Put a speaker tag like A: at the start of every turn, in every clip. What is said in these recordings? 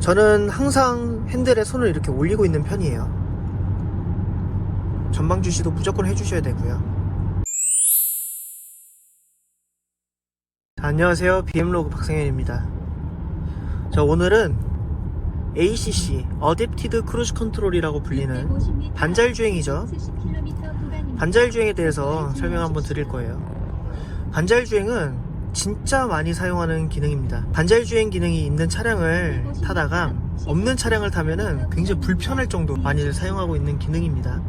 A: 저는 항상 핸들에 손을 이렇게 올리고 있는 편이에요. 전방 주시도 무조건 해주셔야 되고요. 안녕하세요, BM로그 박상현입니다. 자, 오늘은 ACC 어댑티드 크루즈 컨트롤이라고 불리는 반자율주행이죠. 반자율주행에 대해서 설명 한번 드릴 거예요. 반자율주행은 진짜 많이 사용하는 기능입니다. 반자율주행 기능이 있는 차량을 타다가 없는 차량을 타면은 굉장히 불편할 정도로 많이들 사용하고 있는 기능입니다.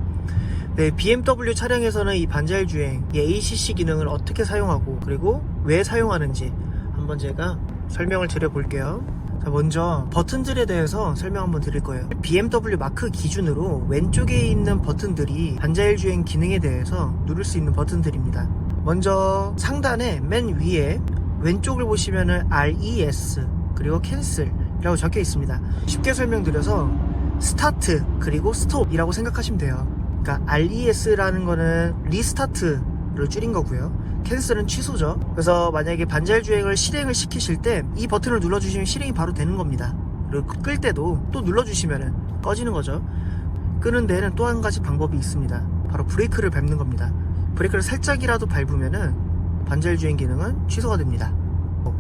A: 네, BMW 차량에서는 이 반자율주행, 이 ACC 기능을 어떻게 사용하고 그리고 왜 사용하는지 한번 제가 설명을 드려볼게요. 자, 먼저 버튼들에 대해서 설명 한번 드릴 거예요. BMW 마크 기준으로 왼쪽에 있는 버튼들이 반자율주행 기능에 대해서 누를 수 있는 버튼들입니다. 먼저 상단에 맨 위에 왼쪽을 보시면은 RES 그리고 캔슬이라고 적혀 있습니다. 쉽게 설명드려서 스타트 그리고 스톱이라고 생각하시면 돼요. 그러니까 RES라는 거는 리스타트를 줄인 거고요. 캔슬은 취소죠. 그래서 만약에 반자율주행을 실행을 시키실 때 이 버튼을 눌러주시면 실행이 바로 되는 겁니다. 그리고 끌 때도 또 눌러주시면 꺼지는 거죠. 끄는 데에는 또 한 가지 방법이 있습니다. 바로 브레이크를 밟는 겁니다. 브레이크를 살짝이라도 밟으면은 반자율주행 기능은 취소가 됩니다.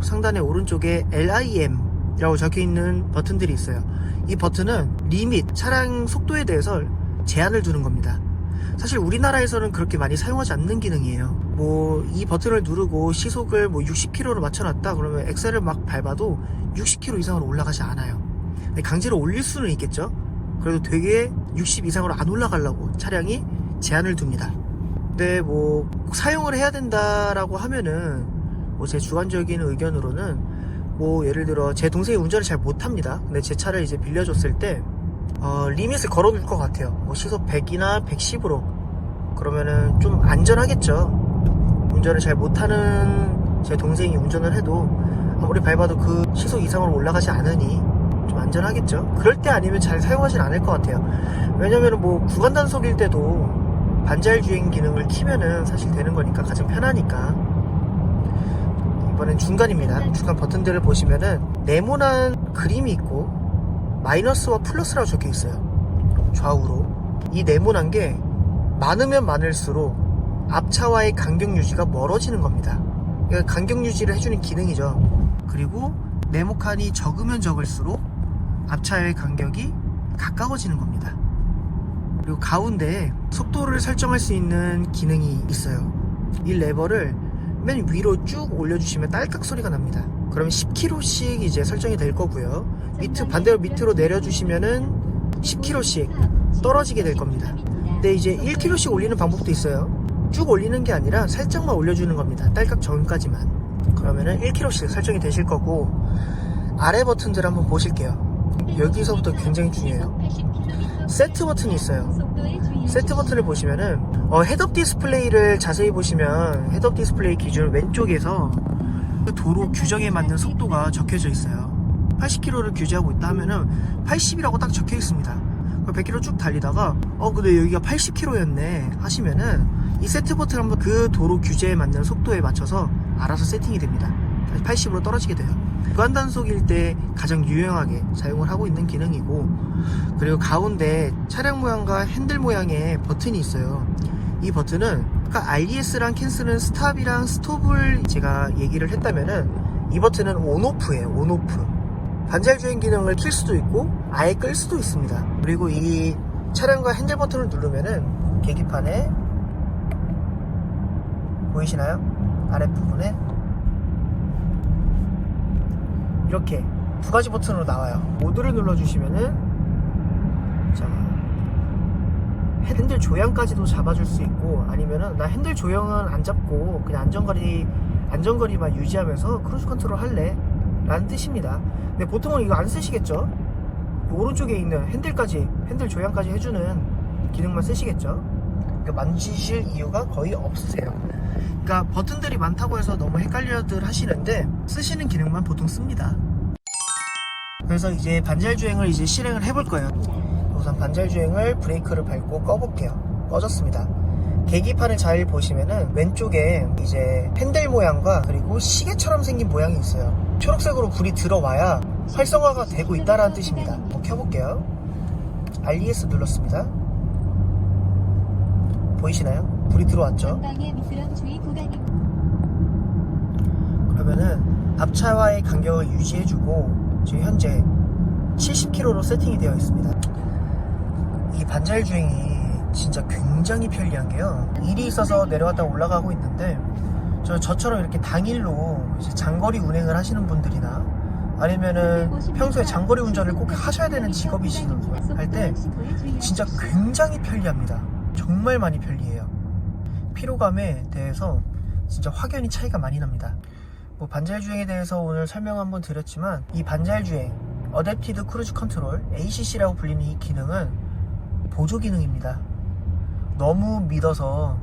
A: 상단의 오른쪽에 LIM이라고 적혀있는 버튼들이 있어요. 이 버튼은 리밋, 차량 속도에 대해서 제한을 두는 겁니다. 사실 우리나라에서는 그렇게 많이 사용하지 않는 기능이에요. 이 버튼을 누르고 시속을 60km로 맞춰놨다 그러면 엑셀을 막 밟아도 60km 이상으로 올라가지 않아요. 강제로 올릴 수는 있겠죠. 그래도 되게 60 이상으로 안 올라가려고 차량이 제한을 둡니다. 근데 사용을 해야 된다라고 하면은 제 주관적인 의견으로는 예를 들어 제 동생이 운전을 잘 못합니다. 근데 제 차를 이제 빌려줬을 때 리밋을 걸어둘 것 같아요. 시속 100이나 110으로 그러면은 좀 안전하겠죠. 운전을 잘 못하는 제 동생이 운전을 해도 아무리 밟아도 그 시속 이상으로 올라가지 않으니 좀 안전하겠죠. 그럴 때 아니면 잘 사용하진 않을 것 같아요. 왜냐면은 구간 단속일 때도 반자율주행 기능을 키면은 사실 되는 거니까 가장 편하니까. 이번엔 중간입니다. 중간 버튼들을 보시면은 네모난 그림이 있고 마이너스와 플러스라고 적혀 있어요. 좌우로. 이 네모난 게 많으면 많을수록 앞차와의 간격 유지가 멀어지는 겁니다. 그러니까 간격 유지를 해주는 기능이죠. 그리고 네모칸이 적으면 적을수록 앞차의 간격이 가까워지는 겁니다. 그리고 가운데에 속도를 설정할 수 있는 기능이 있어요. 이 레버를 맨 위로 쭉 올려주시면 딸깍 소리가 납니다. 그러면 10km씩 이제 설정이 될 거고요. 반대로 밑으로 내려주시면은 10km씩 떨어지게 될 겁니다. 근데 이제 1km씩 올리는 방법도 있어요. 쭉 올리는 게 아니라 살짝만 올려주는 겁니다. 딸깍 전까지만. 그러면은 1km씩 설정이 되실 거고, 아래 버튼들 한번 보실게요. 여기서부터 굉장히 중요해요. 세트 버튼이 있어요. 세트 버튼을 보시면은 헤드업 디스플레이를 자세히 보시면 헤드업 디스플레이 기준 왼쪽에서 도로 규정에 맞는 속도가 적혀져 있어요. 80km를 규제하고 있다 하면은 80이라고 딱 적혀 있습니다. 100km 쭉 달리다가 근데 여기가 80km였네 하시면은 이 세트 버튼 한번 그 도로 규제에 맞는 속도에 맞춰서 알아서 세팅이 됩니다. 80으로 떨어지게 돼요. 구간 단속일 때 가장 유용하게 사용을 하고 있는 기능이고, 그리고 가운데 차량 모양과 핸들 모양의 버튼이 있어요. 이 버튼은 RES랑 캔슬은 스탑이랑 스톱을 제가 얘기를 했다면은 이 버튼은 온오프예요. 온오프. 반자율주행 기능을 킬 수도 있고 아예 끌 수도 있습니다. 그리고 이 차량과 핸들 버튼을 누르면은 계기판에 보이시나요? 아랫부분에 이렇게 두 가지 버튼으로 나와요. 모드를 눌러주시면은 핸들 조향까지도 잡아줄 수 있고, 아니면은 나 핸들 조향은 안 잡고 그냥 안전거리만 유지하면서 크루즈 컨트롤 할래 라는 뜻입니다. 근데 보통은 이거 안 쓰시겠죠? 오른쪽에 있는 핸들 조향까지 해주는 기능만 쓰시겠죠? 그러니까 만지실 이유가 거의 없으세요. 그러니까 버튼들이 많다고 해서 너무 헷갈려들 하시는데 쓰시는 기능만 보통 씁니다. 그래서 이제 반자율주행을 실행을 해볼 거예요. 우선 반자율주행을 브레이크를 밟고 꺼볼게요. 꺼졌습니다. 계기판을 잘 보시면은 왼쪽에 이제 핸들 모양과 그리고 시계처럼 생긴 모양이 있어요. 초록색으로 불이 들어와야 활성화가 되고 있다라는 뜻입니다. 한번 켜볼게요. RES 눌렀습니다. 보이시나요? 불이 들어왔죠? 그러면은 앞차와의 간격을 유지해주고 지금 현재 70km로 세팅이 되어 있습니다. 이 반자율 주행이 진짜 굉장히 편리한 게요. 일이 있어서 내려왔다 올라가고 있는데 저처럼 이렇게 당일로 이제 장거리 운행을 하시는 분들이나 아니면은 평소에 장거리 운전을 꼭 하셔야 되는 직업이시는 분 할 때 진짜 굉장히 편리합니다. 정말 많이 편리해요. 피로감에 대해서 진짜 확연히 차이가 많이 납니다. 뭐 반자율 주행에 대해서 오늘 설명 한번 드렸지만 이 반자율 주행 어댑티드 크루즈 컨트롤 ACC라고 불리는 이 기능은 보조 기능입니다. 너무 믿어서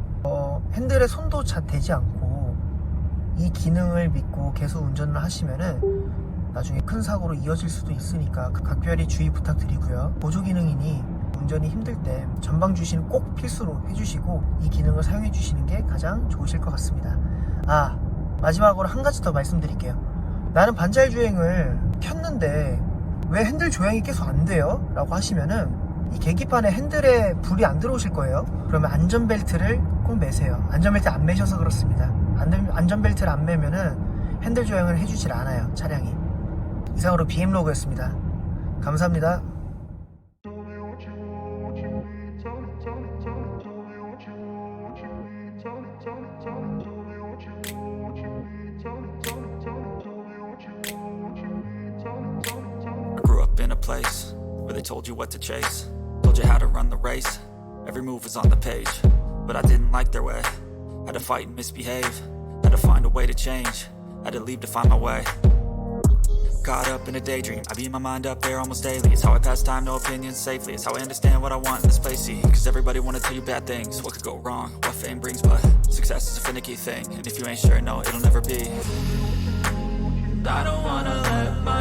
A: 핸들에 손도 잘 대지 않고 이 기능을 믿고 계속 운전을 하시면은 나중에 큰 사고로 이어질 수도 있으니까 각별히 주의 부탁드리고요. 보조 기능이니 운전이 힘들 때 전방 주시는 꼭 필수로 해주시고 이 기능을 사용해 주시는 게 가장 좋으실 것 같습니다. 마지막으로 한 가지 더 말씀드릴게요. 나는 반자율 주행을 켰는데 왜 핸들 조향이 계속 안 돼요? 라고 하시면은 이 계기판에 핸들에 불이 안 들어오실 거예요. 그러면 안전벨트를 꼭 매세요. 안전벨트 안 매셔서 그렇습니다. 안전벨트를 안 매면은 핸들 조향을 해주질 않아요, 차량이. 이상으로 BM로그였습니다. 감사합니다.
B: I grew up in a place where they told you what to chase, told you how to run the race. Every move was on the page, but I didn't like their way. Had to fight and misbehave, had to find a way to change, had to leave to find my way. Caught up in a daydream, I beat my mind up there almost daily. It's how I pass time, no opinions safely. It's how I understand what I want in this place, see. Cause everybody wanna tell you bad things, what could go wrong, what fame brings. But success is a finicky thing, and if you ain't sure, no, it'll never be. I don't wanna let my